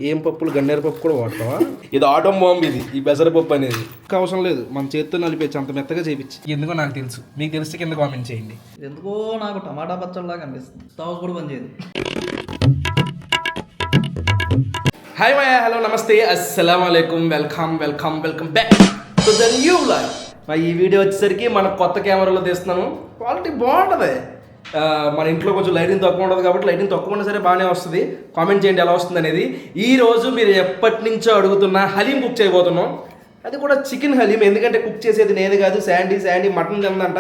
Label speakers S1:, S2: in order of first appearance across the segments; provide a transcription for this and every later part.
S1: ఏం పప్పులు గన్నేరు పప్పు కూడా వాడతావా? ఇది ఆటం బాంబు, ఇది ఈ పెసరపప్పు అనేది అవసరం లేదు, మన చేతితో నలిపేసి అంత మెత్తగా చేయించి. ఎందుకో నాకు తెలుసు, మీకు తెలిస్తే కింద కామెంట్ చేయండి.
S2: ఎందుకో నాకు టమాటా పచ్చడిలాగా అనిపిస్తుంది. స్టవ్ కూడా పని చేయదు.
S1: హాయ్ మాయా, హలో, నమస్తే, అస్సలాము అలైకుం, welcome welcome welcome back to the new vlog. ఈ వీడియో వచ్చేసరికి మన కొత్త కెమెరాలో తీస్తున్నాను. క్వాలిటీ బాగుంటుంది. మన ఇంట్లో కొంచెం లైటింగ్ తక్కువ ఉంటుంది కాబట్టి లైటింగ్ తక్కువ ఉన్నా సరే బాగానే వస్తుంది. కామెంట్ చేయండి ఎలా వస్తుంది అనేది. ఈరోజు మీరు ఎప్పటి నుంచో అడుగుతున్న హలీం కుక్ చేయబోతున్నాం. అది కూడా చికెన్ హలీం. ఎందుకంటే కుక్ చేసేది నేను కాదు, శాండీ మటన్ తిందంట,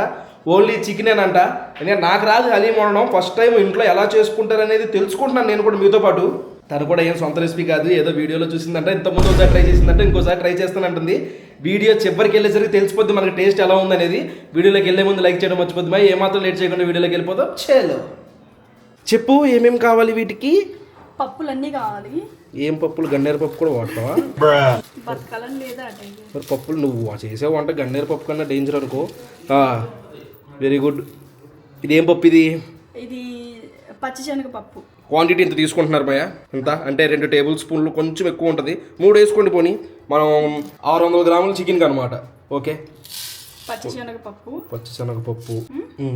S1: ఓన్లీ చికెనేనంట. ఎందుకంటే నాకు రాదు హలీం వండడం. ఫస్ట్ టైం ఇంట్లో ఎలా చేసుకుంటారు అనేది తెలుసుకుంటున్నాను నేను కూడా మీతో పాటు. తను కూడా ఏం సొంత రెసిపీ కాదు, ఏదో వీడియోలో చూసిందంట, ఇంతకుముందు ఒకసారి ట్రై చేసిందంట, ఇంకోసారి ట్రై చేస్తానంటుంది. వీడియో చివరికి వెళ్ళేసరికి తెలిసిపోద్ది మనకి టేస్ట్ ఎలా ఉందనేది. వీడియోలోకి వెళ్ళే ముందు లైక్ చేయడం మర్చిపోద్ది. మరి ఏమాత్రం లేట్ చేయకుండా వీడియోలోకి వెళ్ళిపోతాం. చేలో చెప్పు, ఏమేమి కావాలి వీటికి?
S3: పప్పులన్నీ కావాలి.
S1: ఏం పప్పులు? గన్నేరు పప్పు కూడా వాడతావా?
S3: బతకాలని లేదా?
S1: మరి పప్పులు నువ్వు చేసే వంట గన్నేరు పప్పు కన్నా డేంజర్ అనుకో. Very good. ఇది ఏం పప్పు?
S3: ఇది పచ్చిశనగ పప్పు.
S1: క్వాంటిటీ ఇంత తీసుకుంటున్నారు భయ్య? ఇంత అంటే 2 టేబుల్ స్పూన్లు, కొంచెం ఎక్కువ ఉంటుంది. 3 వేసుకోండి పోనీ. మనం 600 గ్రాముల చికెన్కి అనమాట. ఓకే. పచ్చిశనగపప్పు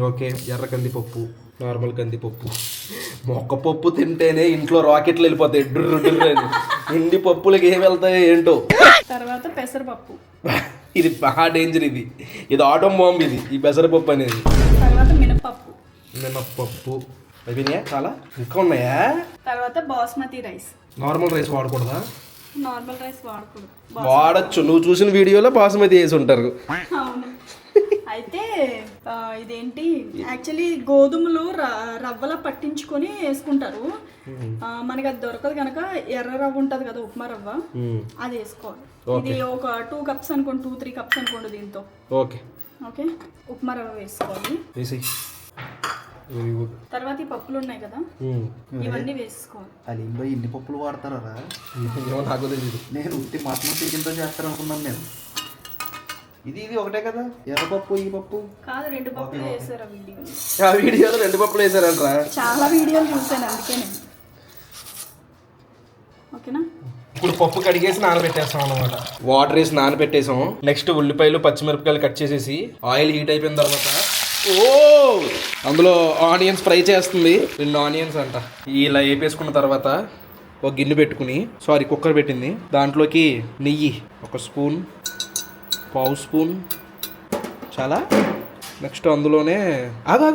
S1: ఓకే. ఎర్ర కందిపప్పు, నార్మల్ కందిపప్పు. మొక్కపప్పు తింటేనే ఇంట్లో రాకెట్లు వెళ్ళిపోతాయి డ్రుర్రు అని. ఇన్ని పప్పులకి ఏమి వెళ్తాయో ఏంటో.
S3: తర్వాత పెసరపప్పు.
S1: ఇది బాగా డేంజర్. ఇది ఆటం బాంబు, ఇది ఈ పెసరపప్పు అనేది.
S3: తర్వాత
S1: మినప్పప్పు అయిపోయినాయా? చాలా ఇంకా ఉన్నాయా?
S3: తర్వాత బాస్మతి రైస్.
S1: నార్మల్ రైస్ వాడకూడదా?
S3: నార్మల్ రైస్ వాడకూడదు.
S1: వాడచ్చు. నువ్వు చూసిన వీడియోలో బాస్మతి వేసి ఉంటారు.
S3: అవును. అయితే ఇదేంటి, యాక్చువల్లీ గోధుమలు రవ్వలా పట్టించుకొని వేసుకుంటారు. మనకి అది దొరకదు కనుక ఎర్ర రవ్వ ఉంటుంది కదా, ఉప్మా రవ్వ, అది వేసుకోవాలి. ఇది ఒక 2 కప్స్ అనుకోండి, 2-3 కప్స్ అనుకోండి దీంతో. Okay okay. ఉప్మా రవ్వ వేసుకోవాలి. తర్వాత ఈ పప్పులు ఉన్నాయి కదా, ఇవన్నీ వేసుకోవాలి.
S2: హలీంలో ఇన్ని పప్పులు వాడతారా?
S1: నాకు తెలియదు.
S2: నేను ఉట్టి మటన్ చికెన్తో చేస్తాను అనుకున్నాను నేను. ఇది ఒకటే కదా, ఎర్రపప్పు ఈ పప్పు
S3: కాదు, 2 పప్పులు వేసారు
S1: ఆ వీడియోలో. 2 పప్పులు వేసారంటరా?
S3: చాలా వీడియోలు చూసాను అందుకే నేను. ఓకేనా?
S1: ఇప్పుడు పప్పు కడిగేసి నానబెట్టేస్తాం అనమాట. వాటర్ వేసి నానబెట్టేసాం. నెక్స్ట్ ఉల్లిపాయలు, పచ్చిమిరపకాయలు కట్ చేసేసి ఆయిల్ హీట్ అయిపోయిన తర్వాత అందులో ఆనియన్స్ ఫ్రై చేస్తుంది. 2 ఆనియన్స్ అంట. ఇలా వేపేసుకున్న తర్వాత ఒక గిన్నె పెట్టుకుని, కుక్కర్ పెట్టింది, దాంట్లోకి నెయ్యి 1 స్పూన్, 1/2 స్పూన్ చాలా. నెక్స్ట్ అందులోనే ఆగా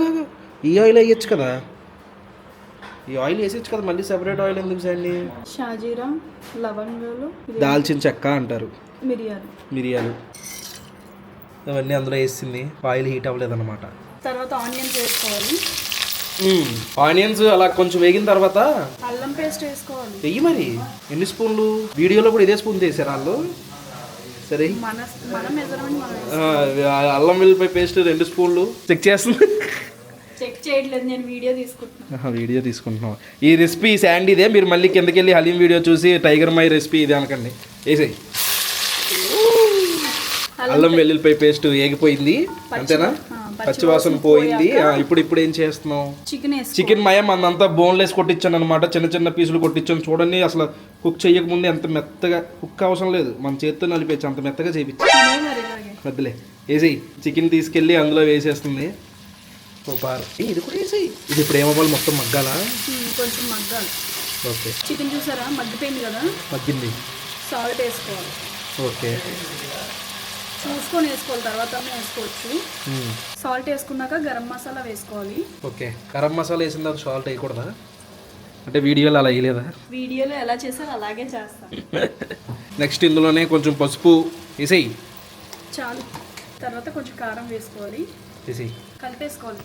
S1: ఈ ఆయిల్ వేయచ్చు కదా, ఈ ఆయిల్ వేసేచ్చు కదా, మళ్ళీ సెపరేట్ ఆయిల్ ఎందుకు సండి?
S3: షాజీరా, లవంగాలు,
S1: దాల్చిన చెక్క అంటారు, మిరియాలు అవన్నీ అందులో వేసింది. ఆయిల్ హీట్ అవ్వలేదన్నమాట.
S3: తర్వాత ఆనియన్స్ వేసుకోవాలి.
S1: ఆనియన్స్ అలా కొంచెం వేగిన తర్వాత
S3: అల్లం పేస్ట్ వేసుకోవాలి.
S1: వెయ్యి. మరి ఎన్ని స్పూన్లు? వీడియోలో కూడా ఇదే స్పూన్ వేసారు వాళ్ళు. సరే, అల్లం వెల్లిపాయ పేస్ట్ 2 స్పూన్లు. చెక్ చేస్తుంది.
S3: చెక్ చేయట్లేదు, నేను వీడియో తీసుకుంటున్నాం.
S1: ఈ రెసిపీ శాండీదే. మీరు మళ్ళీ కిందకి వెళ్ళి హలీం వీడియో చూసి టైగర్ మై రెసిపీ ఇదే అనకండి. వేసేయి. అల్లం వెల్లుల్లిపాయ పేస్ట్ వేగిపోయింది అంతేనా? పచ్చివాసన పోయింది. ఇప్పుడు ఏం చేస్తున్నాం? చికెన్ మయం అంతా బోన్లెస్ కొట్టించాను అనమాట. చిన్న పీసులు కొట్టించాను. చూడండి, అసలు కుక్ చేయకముందే ఎంత మెత్తగా, కుక్ అవసరం లేదు, మన చేతితో నలిపేసి అంత మెత్తగా చేయించాను. వద్దులే, వేసేయి. చికెన్ తీసుకెళ్ళి అందులో వేసేస్తుంది. ఇది కూడా వేసేయి. ఇది ఇప్పుడు ఏమవ్వాలి? మొత్తం మగ్గాలా?
S3: కొంచెం మగ్గాలి.
S1: ఓకే.
S3: చికెన్ చూసారా, మగ్గిపోయింది కదా,
S1: మగ్గింది.
S3: సాల్ట్ వేసుకోవాలి.
S1: ఓకే,
S3: చూసుకొని వేసుకోవాలి, తర్వాత వేసుకోవచ్చు. సాల్ట్ వేసుకున్నాక గరం మసాలా వేసుకోవాలి.
S1: ఓకే. గరం మసాలా వేసిన తర్వాత సాల్ట్ వేయకూడదా? అంటే వీడియోలో అలా వేయలేదా?
S3: వీడియోలో ఎలా చేసారో అలాగే చేస్తాను.
S1: నెక్స్ట్ ఇందులోనే కొంచెం పసుపు వేసేయి.
S3: చాలు. తర్వాత కొంచెం కారం వేసుకోవాలి.
S1: వేసేయి.
S3: కలిపేసుకోవాలి.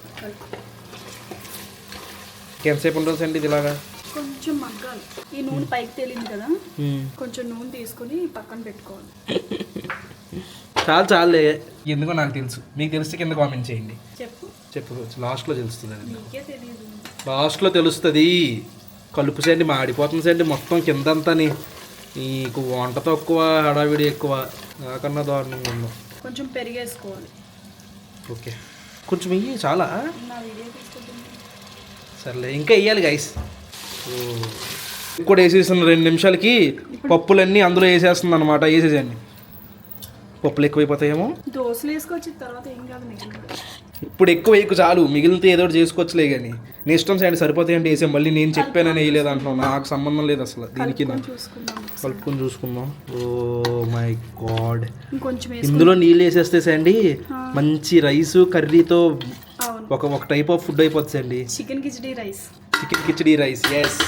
S1: ఎంతసేపు ఉండాల్సిండి ఇది ఇలాగా?
S3: కొంచెం మగ్గాలి. ఈ నూనె పైకి తేలింది కదా, కొంచెం నూనె తీసుకొని పక్కన పెట్టుకోవాలి.
S1: చాలే. ఎందుకో నాకు తెలుసు, మీకు తెలిస్తే కింద కామెంట్ చేయండి. చెప్పు. లాస్ట్లో తెలుస్తుంది. లాస్ట్లో తెలుస్తుంది. కలుపు సండి మాడిపోతుంది సండి మొత్తం కిందంతాని. నీకు వంట తక్కువ, హడావిడి ఎక్కువ. నాకన్నా దారుణంగా ఉన్నాం.
S3: కొంచెం పెరిగేసుకోవాలి.
S1: ఓకే, కొంచెం వెయ్యి. చాలా సర్లే, ఇంకా వెయ్యాలి గైస్. కూడా వేసేసిన 2 నిమిషాలకి పప్పులన్నీ అందులో వేసేస్తుంది అనమాట. వేసేసాన్ని పప్పులు ఎక్కువైపోతాయేమో.
S3: దోశలు వేసుకొచ్చి తర్వాత ఏం కాదు మిగిలిన.
S1: ఇప్పుడు ఎక్కువ వేయకు చాలు, మిగిలితే ఏదో ఒకటి చేసుకోవచ్చులే. కానీ నీ ఇష్టం సైడ్ సరిపోతాయంటే వేసాం. మళ్ళీ నేను చెప్పానని వేయలేదు అంటున్నాను. నాకు సంబంధం లేదు అసలు దీనికి. కలుపుకొని చూసుకుందాం. Oh my god.
S3: ఇంకొంచెం
S1: ఇందులో నీళ్ళు వేసేస్తే సండి మంచి రైస్ కర్రీతో ఒక టైప్ ఆఫ్ ఫుడ్ అయిపోతుంది అండి.
S3: Chicken
S1: khichdi rice. ఎస్.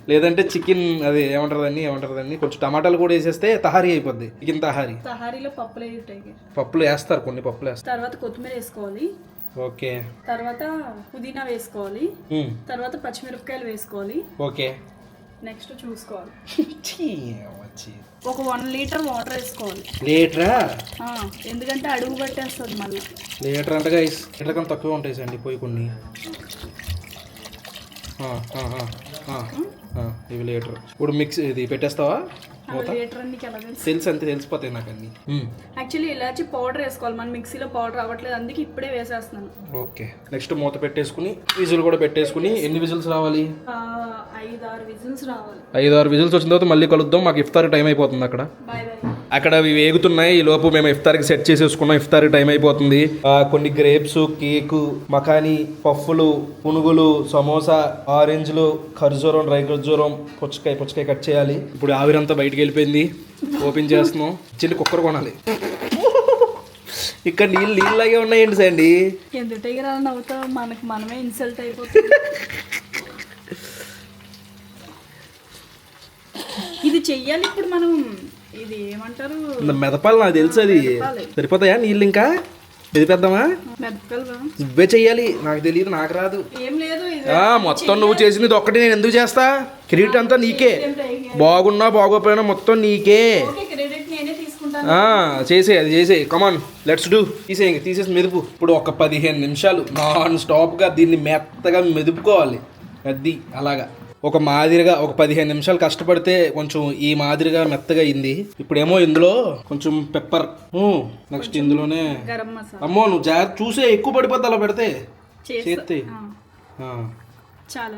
S1: లేదంటే చికెన్ అది ఏమంటారు దాన్ని కొంచెం టమాటాలు కూడా వేసేస్తే తహారీ అయిపోద్ది. చికెన్ తహారీలో పప్పులు వేస్తారు, కొన్ని పప్పులు వేస్తారు.
S3: తర్వాత కొత్తిమీర వేసుకోవాలి.
S1: ఓకే.
S3: తర్వాత పుదీనా వేసుకోవాలి. తర్వాత పచ్చిమిరపకాయలు వేసుకోవాలి.
S1: ఓకే.
S3: నెక్స్ట్ చూసుకోవాలి. ఒక 1 లీటర్ వాటర్ వేసుకోవాలి.
S1: లీటరా?
S3: ఎందుకంటే అడుగు పట్టేస్తుంది మళ్ళీ.
S1: లీటర్ అంటే గైస్ లీటర్ కన్నా తక్కువ ఉంటాయి సండి పోయి కొన్ని. ఇవి లీటర్. ఇప్పుడు మిక్స్ ఇది పెట్టేస్తావా? తెలుసు అంతే, తెలిసిపోతాయి నాకు అన్ని.
S3: యాక్చువల్లీ ఇలాచి పౌడర్ వేసుకోవాలి. మన మిక్సీలో పౌడర్ అవ్వట్లేదు, అందుకే ఇప్పుడే వేసేస్తున్నాను.
S1: ఓకే. నెక్స్ట్ మూత పెట్టేసుకుని విజిల్ కూడా పెట్టేసుకుని ఎన్ని విజిల్స్ రావాలి?
S3: 5-6 విజిల్స్ రావాలి.
S1: 5-6 విజిల్స్ వచ్చిన తర్వాత మళ్ళీ కలుద్దాం. మాకు ఇఫ్తార్ టైం అయిపోతుంది అక్కడ. అక్కడ అవి వేగుతున్నాయి. ఈ లోపు మేము ఇఫ్తార్కి సెట్ చేసేసుకున్నాం. ఇఫ్తార్ టైం అయిపోతుంది. కొన్ని గ్రేప్స్, కేకు, మకానీ, పఫ్ఫులు, పునుగులు, సమోసా, ఆరెంజ్లు, ఖర్జూరం, డ్రై ఖర్జూరం, పుచ్చకాయ కట్ చేయాలి. ఇప్పుడు ఆవిరంతా బయటికి వెళ్ళిపోయింది. ఓపెన్ చేస్తున్నాం. చిన్న కుక్కర్ కొనాలి. ఇక్కడ నీళ్ళలాగే ఉన్నాయండి సండి.
S3: ఎందుకు నవ్వుతావు? మనకు మనమే ఇన్సల్ట్ అయిపోతుంది. ఇది చెయ్యాలి ఇప్పుడు మనం. ఇది ఏమంటారు?
S1: మెదపాలి. నాకు తెలుసు. అది సరిపోతాయా నీళ్ళు? ఇంకా ఎదిపేద్దామా? నువ్వే చెయ్యాలి. నాకు తెలియదు, నాకు రాదు. మొత్తం నువ్వు చేసింది ఒక్కటి నేను ఎందుకు చేస్తా? క్రెడిట్ అంతా నీకే. బాగున్నా బాగోపోయినా మొత్తం నీకే. చేసే అది చేసే. Come on let's do. తీసేసి మెదుపు. ఇప్పుడు ఒక 15 నిమిషాలు నాన్ స్టాప్గా దీన్ని మెత్తగా మెదుపుకోవాలి. అది అలాగా ఒక మాదిరిగా ఒక 15 నిమిషాలు కష్టపడితే కొంచెం ఈ మాదిరిగా మెత్తగా అయింది. ఇప్పుడేమో ఇందులో కొంచెం పెప్పర్. నెక్స్ట్ ఇందులోనే అమ్మో నువ్వు జాగ్రత్త చూసే, ఎక్కువ పడిపోద్ది అలా పెడితే చేస్తే. చాలా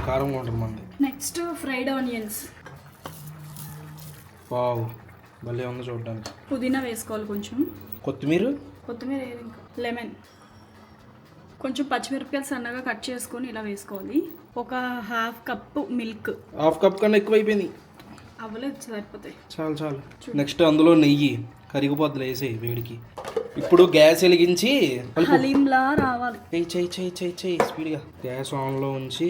S1: కారంగా ఉంటుంది మనది.
S3: Next fried onions.
S1: వావ్ భలే ఉంది చూడడానికి.
S3: పుదీనా వేసుకోవాలి. కొంచెం కొత్తిమీర లెమన్, కొంచెం పచ్చిమిరపకాయలు సన్నగా కట్ చేసుకొని ఇలా వేసుకోవాలి. ఒక 1/2 కప్పు మిల్క్.
S1: 1/2 కప్ కన్నా ఎక్కువ అయిపోయింది.
S3: అవ్వలేదు, సరిపోతాయి.
S1: చాలు. నెక్స్ట్ అందులో నెయ్యి కరిగిపోద్దులు వేసేయి వేడికి. ఇప్పుడు గ్యాస్ వెలిగించి
S3: హలీంలా రావాలి.
S1: చెయ్యి స్పీడ్గా. గ్యాస్ ఆన్లో ఉంచి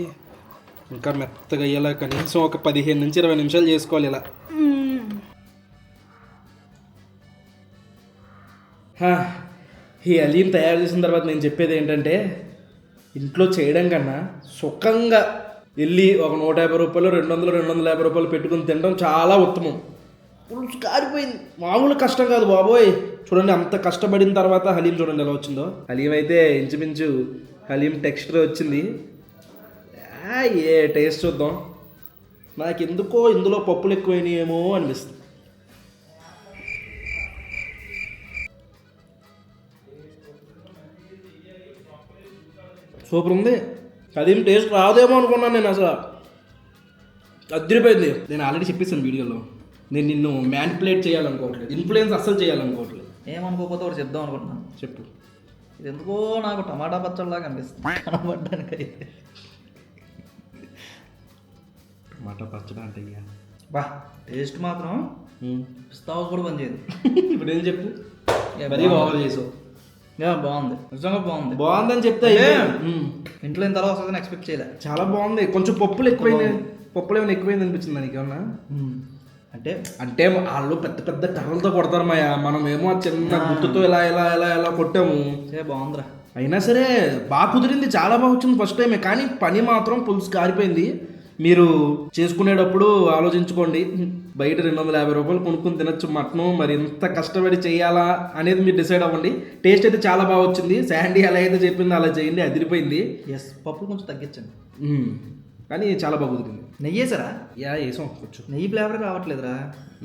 S1: ఇంకా మెత్తగా అయ్యేలా కనీసం ఒక 15 నుంచి 20 నిమిషాలు చేసుకోవాలి ఇలా. ఈ హలీం తయారు చేసిన తర్వాత నేను చెప్పేది ఏంటంటే, ఇంట్లో చేయడం కన్నా సుఖంగా వెళ్ళి ఒక 150 రూపాయలు, 200, 250 రూపాయలు పెట్టుకుని తినడం చాలా ఉత్తమం. పులుసు కారిపోయింది. మామూలు కష్టం కాదు బాబోయ్. చూడండి అంత కష్టపడిన తర్వాత హలీం చూడండి ఎలా వచ్చిందో. హలీం అయితే ఇంచుమించు హలీం టెక్స్చర్ వచ్చింది. ఏ టేస్ట్ చూద్దాం. నాకు ఎందుకో ఇందులో పప్పులు ఎక్కువైనాయేమో అనిపిస్తుంది. సూపర్ ఉంది. హలీం టేస్ట్ రాదేమో అనుకున్నాను నేను. అసలు అదిరిపోయింది. నేను ఆల్రెడీ చెప్పేసాను వీడియోలో, నేను నిన్ను మ్యానిపులేట్ చేయాలనుకోవట్లేదు, ఇన్ఫ్లుయెన్స్ అస్సలు చేయాలనుకోవట్లేదు.
S2: ఏమనుకోకపోతే ఒకటి చెప్దాం అనుకుంటున్నాను.
S1: చెప్పు.
S2: ఇది ఎందుకో నాకు టమాటా పచ్చడిలాగా అనిపిస్తుంది కనబడ్డానికి. అయితే
S1: టమాటా పచ్చడి అంటే
S2: బా టేస్ట్ మాత్రం పిస్తా హౌస్ కూడా పనిచేయదు.
S1: ఇప్పుడు ఏం చెప్పు, మరీ ఓవర్ చేసావు.
S2: బాగుంది, నిజంగా
S1: బాగుందని చెప్తే
S2: ఇంట్లో ఇంత అలా వస్తుందని ఎక్స్పెక్ట్ చేయలే.
S1: చాలా బాగుంది. కొంచెం పప్పులు ఏమైనా ఎక్కువైంది అనిపించింది నీకు ఏమన్నా? అంటే వాళ్ళు పెద్ద పెద్ద కర్రలతో కొడతారు మాయా, మనం ఏమో చిన్న గుర్తుతో ఇలా ఇలా ఇలా ఇలా కొట్టాము.
S2: బాగుందిరా.
S1: అయినా సరే బాగా కుదిరింది, చాలా బాగా వచ్చింది ఫస్ట్ టైమే. కానీ పని మాత్రం పులుసు కారిపోయింది. మీరు చేసుకునేటప్పుడు ఆలోచించుకోండి. బయట 250 రూపాయలు కొనుక్కుని తినచ్చు మటను, మరి ఎంత కష్టపడి చేయాలా అనేది మీరు డిసైడ్ అవ్వండి. టేస్ట్ అయితే చాలా బాగా వచ్చింది. శాండీ ఎలా అయితే చెప్పిందో అలా చేయండి, అదిరిపోయింది.
S2: పప్పులు కొంచెం తగ్గించండి,
S1: కానీ చాలా బాగా కుదిరింది.
S2: నెయ్యి వేసారా?
S1: వేసాం కొంచెం.
S2: నెయ్యి ఫ్లేవర్ రావట్లేదురా.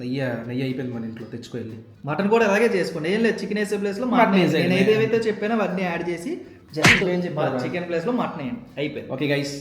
S1: నెయ్యి అయిపోయింది మన ఇంట్లో, తెచ్చుకోవాలి.
S2: మటన్ కూడా అలాగే చేసుకోండి. ఏం లేదు, చికెన్ వేసే ప్లేస్లో మటన్ వేసి, నేను ఏదైతే చెప్పానో అవన్నీ యాడ్ చేసి జస్ట్ చికెన్ ప్లేస్లో మటన్ వేయండి, అయిపోయింది.
S1: Okay guys,